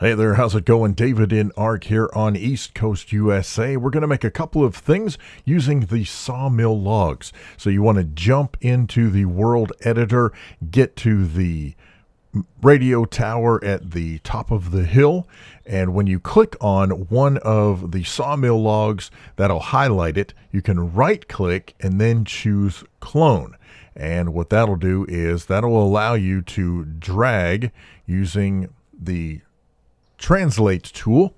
Hey there, how's it going? davidinark here on East Coast USA. We're going to make a couple of things using the sawmill logs. So you want to jump into the world editor, get to the radio tower at the top of the hill, and when you click on one of the sawmill logs, that'll highlight it. You can right click and then choose clone. And what that'll do is that'll allow you to drag using the translate tool.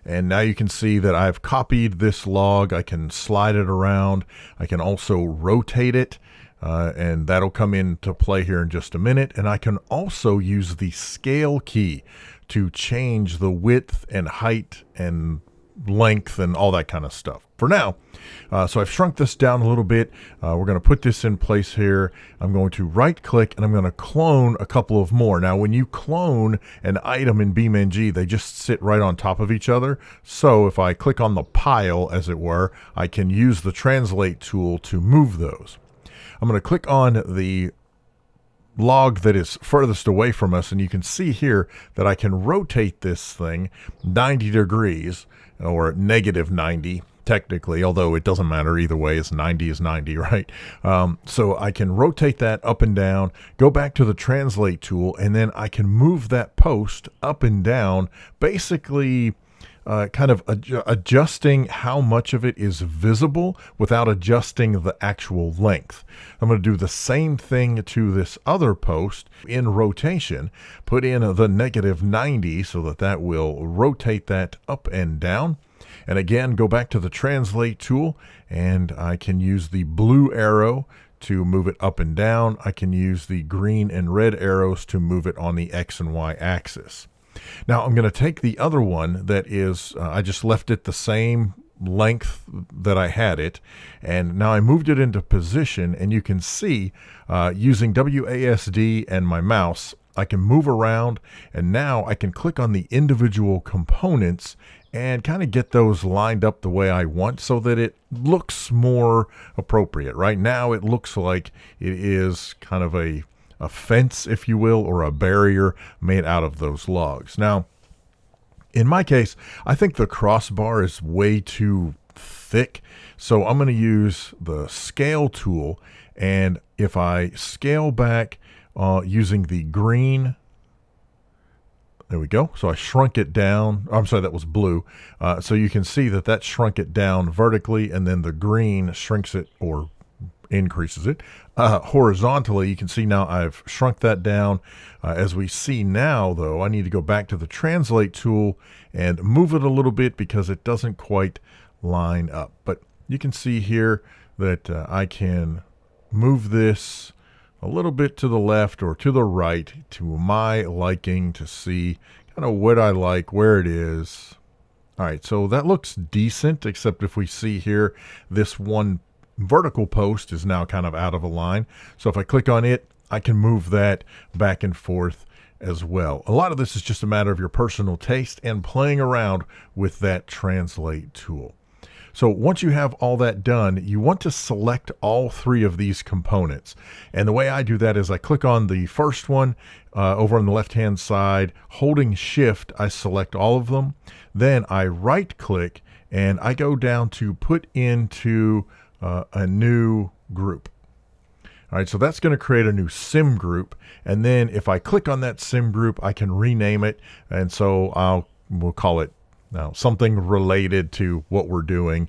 And now you can see that I've copied this log. I can slide it around. I can also rotate it, and that'll come into play here in just a minute. And I can also use the scale key to change the width and height and length and all that kind of stuff. For now, so I've shrunk this down a little bit. We're going to put this in place here. I'm going to right click and I'm going to clone a couple of more. Now when you clone an item in BeamNG, they just sit right on top of each other. So if I click on the pile, as it were, I can use the translate tool to move those. I'm going to click on the log that is furthest away from us, and you can see here that I can rotate this thing 90 degrees, or negative 90 technically, although it doesn't matter either way, it's 90 is 90, right? So I can rotate that up and down, go back to the translate tool, and then I can move that post up and down, basically kind of adjusting how much of it is visible without adjusting the actual length. I'm going to do the same thing to this other post in rotation, put in the negative 90 so that that will rotate that up and down. And again, go back to the translate tool, and I can use the blue arrow to move it up and down. I can use the green and red arrows to move it on the X and Y axis. Now I'm going to take the other one that is, I just left it the same length that I had it, and now I moved it into position, and you can see using WASD and my mouse, I can move around, and now I can click on the individual components and kind of get those lined up the way I want so that it looks more appropriate. Right now it looks like it is kind of a fence, if you will, or a barrier made out of those logs. Now, in my case, I think the crossbar is way too thick, so I'm going to use the scale tool, and if I scale back using the green, there we go. So I shrunk it down. I'm sorry, that was blue. So you can see that that shrunk it down vertically, and then the green shrinks it or increases it horizontally. You can see now I've shrunk that down. As we see now, though, I need to go back to the translate tool and move it a little bit because it doesn't quite line up. But you can see here that I can move this a little bit to the left or to the right to my liking to see kind of what I like, where it is. All right, so that looks decent, except if we see here, this one vertical post is now kind of out of a line. So if I click on it, I can move that back and forth as well. A lot of this is just a matter of your personal taste and playing around with that translate tool. So once you have all that done, you want to select all three of these components. And the way I do that is I click on the first one over on the left-hand side, holding Shift, I select all of them. Then I right-click and I go down to put into a new group. All right, so that's going to create a new sim group. And then if I click on that sim group, I can rename it. And so we'll call it now something related to what we're doing.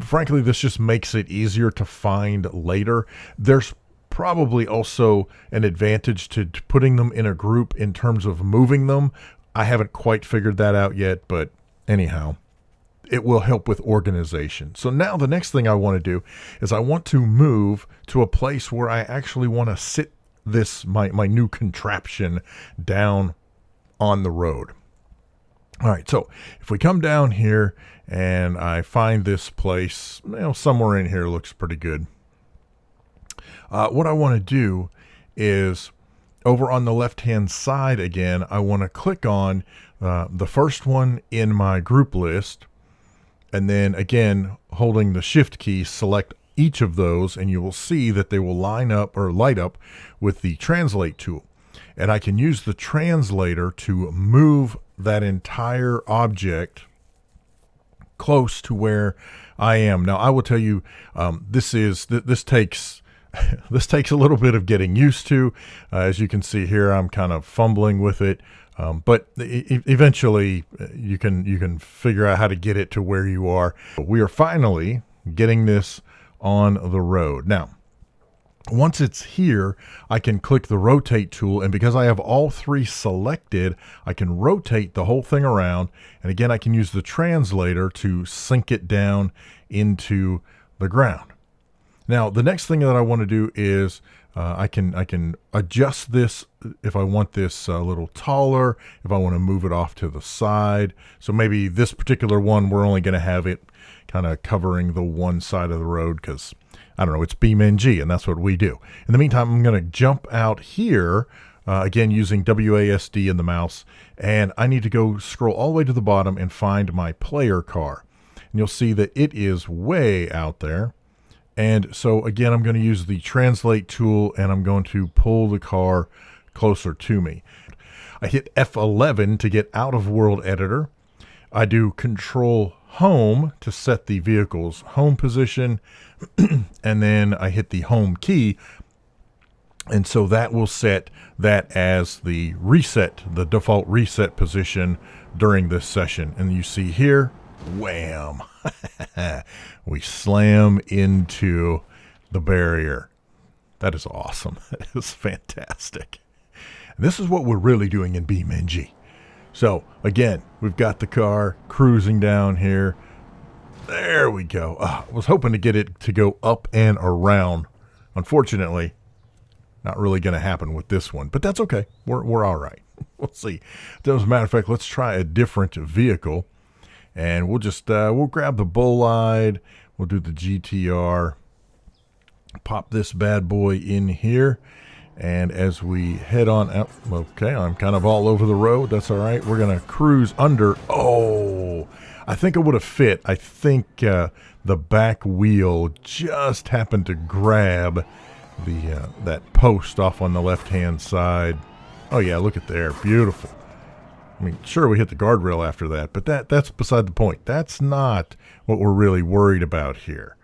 Frankly, this just makes it easier to find later. There's probably also an advantage to putting them in a group in terms of moving them. I haven't quite figured that out yet, but anyhow, it will help with organization. So now the next thing I want to do is I want to move to a place where I actually want to sit this my new contraption down on the road. All right, so if we come down here and I find this place, somewhere in here looks pretty good. What I want to do is over on the left-hand side again, I want to click on the first one in my group list, and then again, holding the Shift key, select each of those, and you will see that they will line up or light up with the translate tool. And I can use the translator to move that entire object close to where I am. Now, I will tell you, this takes this takes a little bit of getting used to. As you can see here, I'm kind of fumbling with it, but eventually you can figure out how to get it to where you are. We are finally getting this on the road. Now, once it's here, I can click the rotate tool, and because I have all three selected, I can rotate the whole thing around, and again I can use the translator to sink it down into the ground. Now, the next thing that I want to do is I can adjust this if I want this a little taller, if I want to move it off to the side. So maybe this particular one, we're only going to have it kind of covering the one side of the road because, I don't know, it's BeamNG, and that's what we do. In the meantime, I'm going to jump out here, again, using WASD in the mouse, and I need to go scroll all the way to the bottom and find my player car. And you'll see that it is way out there. And so, again, I'm going to use the translate tool, and I'm going to pull the car closer to me. I hit F11 to get out of World Editor. I do Control Home to set the vehicle's home position, and then I hit the home key, and so that will set that as the default reset position during this session. And you see here, wham, we slam into the barrier. That is awesome. That is fantastic. And this is what we're really doing in BeamNG. So again, we've got the car cruising down here. There we go. I was hoping to get it to go up and around. Unfortunately, not really going to happen with this one, but that's okay. We're all right. We'll see. As a matter of fact, let's try a different vehicle, and we'll just we'll grab the Bolide. We'll do the GTR. Pop this bad boy in here. And as we head on out, okay, I'm kind of all over the road. That's all right. We're going to cruise under. Oh, I think it would have fit. I think the back wheel just happened to grab that post off on the left-hand side. Oh, yeah, look at there. Beautiful. I mean, sure, we hit the guardrail after that, but that's beside the point. That's not what we're really worried about here.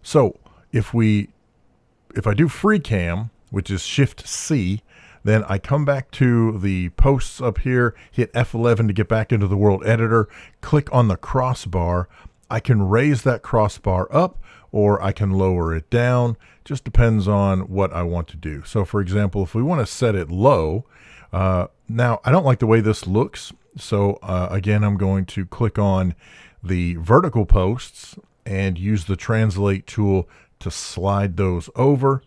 So if I do free cam, which is Shift-C, then I come back to the posts up here, hit F11 to get back into the World Editor, click on the crossbar. I can raise that crossbar up or I can lower it down. Just depends on what I want to do. So for example, if we want to set it low, now I don't like the way this looks. So again, I'm going to click on the vertical posts and use the translate tool to slide those over.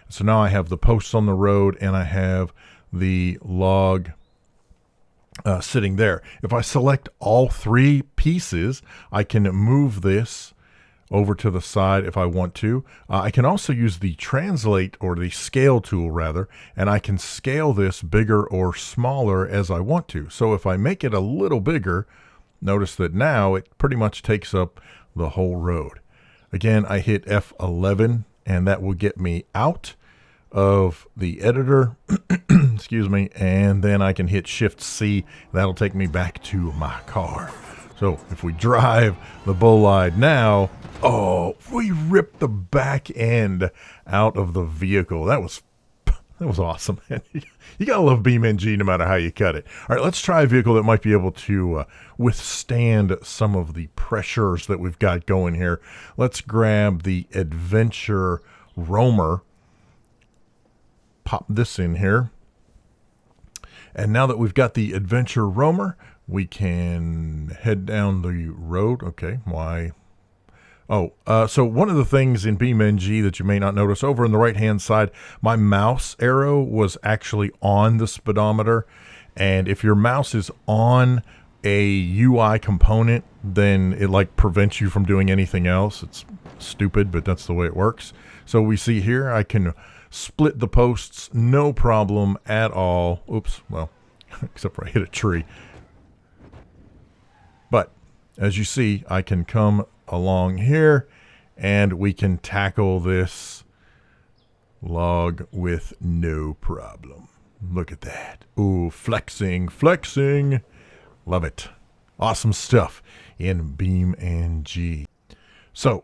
So now I have the posts on the road and I have the log sitting there. If I select all three pieces, I can move this over to the side if I want to. I can also use the translate, or the scale tool rather, and I can scale this bigger or smaller as I want to. So if I make it a little bigger, notice that now it pretty much takes up the whole road. Again, I hit F11 and that will get me out of the editor, excuse me, and then I can hit Shift-C. That'll take me back to my car. So if we drive the Bolide now, oh, we ripped the back end out of the vehicle. That was awesome. You gotta love BeamNG no matter how you cut it. All right, let's try a vehicle that might be able to withstand some of the pressures that we've got going here. Let's grab the Adventure Roamer. Pop this in here. And now that we've got the Adventure Roamer, we can head down the road. Okay, why? Oh, so one of the things in BeamNG that you may not notice, over on the right-hand side, my mouse arrow was actually on the speedometer. And if your mouse is on a UI component, then it like prevents you from doing anything else. It's stupid, but that's the way it works. So we see here, I can split the posts, no problem at all. Oops, well, except for I hit a tree. But as you see, I can come along here and we can tackle this log with no problem. Look at that. Ooh, flexing. Love it. Awesome stuff in BeamNG. So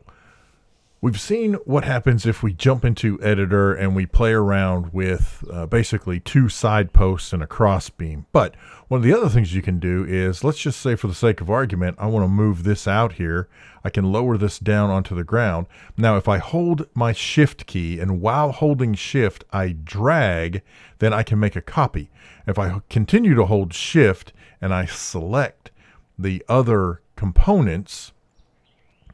we've seen what happens if we jump into editor and we play around with basically 2 side posts and a cross beam. But one of the other things you can do is, let's just say for the sake of argument, I want to move this out here. I can lower this down onto the ground. Now, if I hold my shift key and while holding shift, I drag, then I can make a copy. If I continue to hold shift and I select the other components,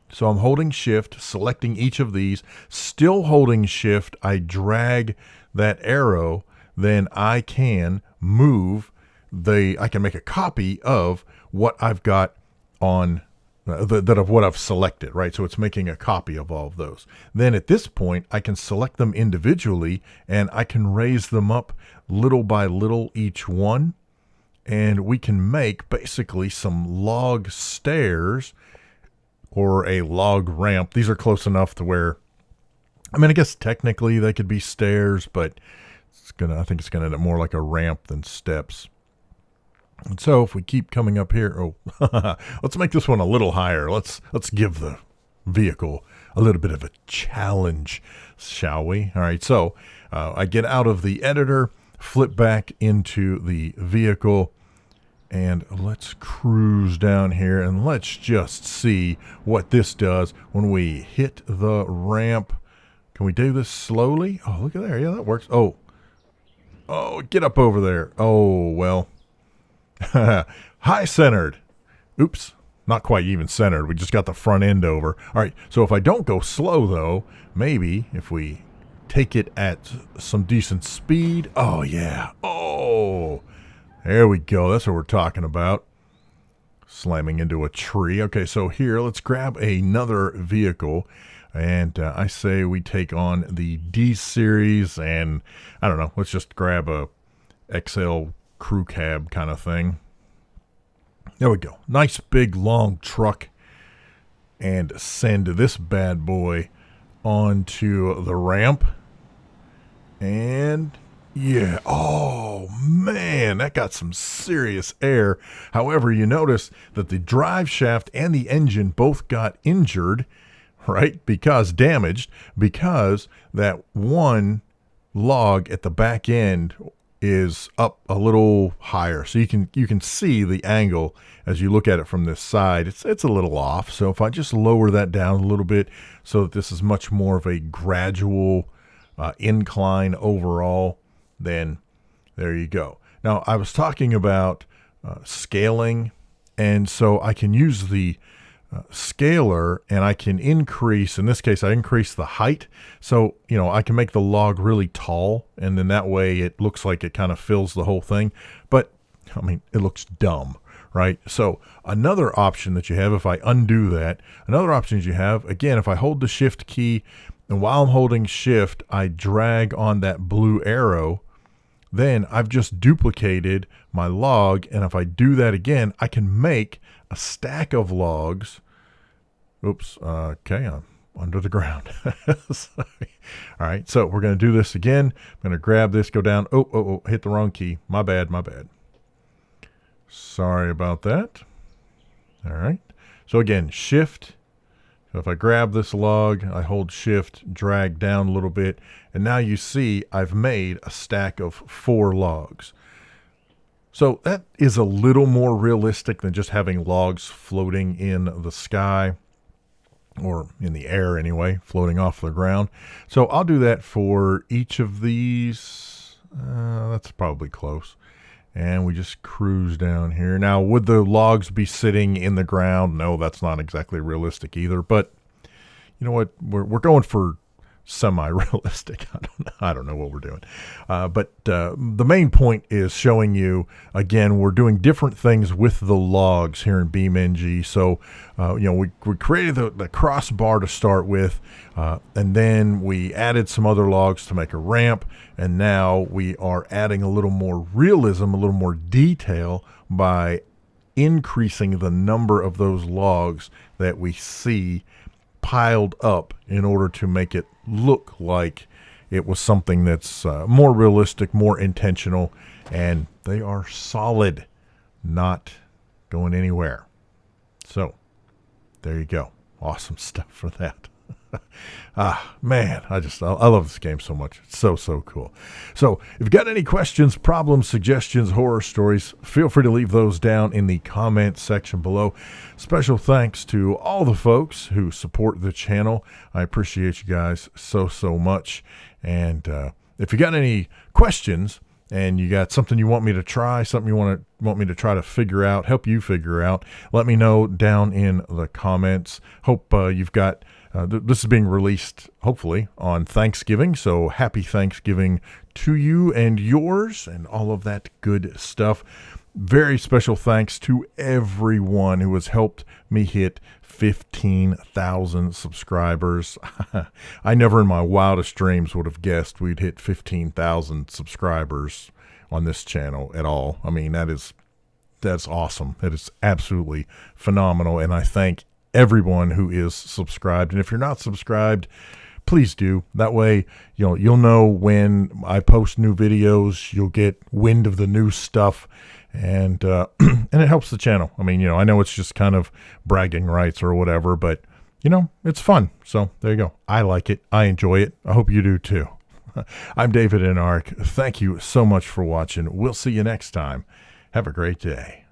so I'm holding shift, selecting each of these, still holding shift, I drag that arrow, then I can move I can make a copy of what I've got on of what I've selected, right? So it's making a copy of all of those. Then at this point, I can select them individually and I can raise them up little by little each one. And we can make basically some log stairs or a log ramp. These are close enough to where, I mean, I guess technically they could be stairs, but I think it's gonna end up more like a ramp than steps. And so if we keep coming up here, let's make this one a little higher. Let's give the vehicle a little bit of a challenge, shall we? All right, so I get out of the editor, flip back into the vehicle, and let's cruise down here and let's just see what this does when we hit the ramp. Can we do this slowly? Oh, look at there. Yeah, that works. Oh, get up over there. Oh, well. High centered. Oops, not quite even centered. We just got the front end over. All right, so if I don't go slow, though, maybe if we take it at some decent speed. Oh, yeah. Oh, there we go. That's what we're talking about. Slamming into a tree. Okay, so here, let's grab another vehicle. And I say we take on the D series, and I don't know, let's just grab a XL crew cab kind of thing. There we go. Nice big long truck, and send this bad boy onto the ramp. And yeah, oh man, that got some serious air. However, you notice that the drive shaft and the engine both got injured, right? Damaged, because that one log at the back end is up a little higher. So you can see the angle as you look at it from this side. It's a little off. So if I just lower that down a little bit so that this is much more of a gradual incline overall, then there you go. Now, I was talking about scaling, and so I can use the scaler and I can increase, in this case I increase the height, so I can make the log really tall, and then that way it looks like it kind of fills the whole thing. But I mean, it looks dumb, right? So another option that you have, if I undo that, another option is you have, again, if I hold the shift key and while I'm holding shift I drag on that blue arrow, then I've just duplicated my log, and if I do that again, I can make a stack of logs. Oops, okay, I'm under the ground. Sorry. All right, so we're going to do this again. I'm going to grab this, go down. Oh, hit the wrong key. My bad. Sorry about that. All right, so again, shift. So if I grab this log, I hold shift, drag down a little bit, and now you see I've made a stack of 4 logs. So that is a little more realistic than just having logs floating in the sky, or in the air anyway, floating off the ground. So I'll do that for each of these. That's probably close. And we just cruise down here. Now, would the logs be sitting in the ground? No, that's not exactly realistic either. But you know what? We're going for semi-realistic. I don't know what we're doing. But the main point is showing you, again, we're doing different things with the logs here in BeamNG. So, we created the crossbar to start with, and then we added some other logs to make a ramp. And now we are adding a little more realism, a little more detail by increasing the number of those logs that we see piled up in order to make it look like it was something that's more realistic, more intentional, and they are solid, not going anywhere. So there you go. Awesome stuff for that. Man, I love this game so much. It's so cool. So if you've got any questions, problems, suggestions, horror stories, feel free to leave those down in the comment section below. Special thanks to all the folks who support the channel. I appreciate you guys so much. And if you got any questions and you got something you want me to try, something you want me to try to figure out, help you figure out, let me know down in the comments. Hope you've got this is being released, hopefully, on Thanksgiving. So happy Thanksgiving to you and yours and all of that good stuff. Very special thanks to everyone who has helped me hit 15,000 subscribers. I never in my wildest dreams would have guessed we'd hit 15,000 subscribers on this channel at all. I mean, that's awesome. That is absolutely phenomenal. And I thank everyone who is subscribed. And if you're not subscribed, please do. That way, you'll know when I post new videos. You'll get wind of the new stuff, and and it helps the channel. I mean, I know it's just kind of bragging rights or whatever, but it's fun. So there you go. I like it. I enjoy it. I hope you do too. I'm davidinark. Thank you so much for watching. We'll see you next time. Have a great day.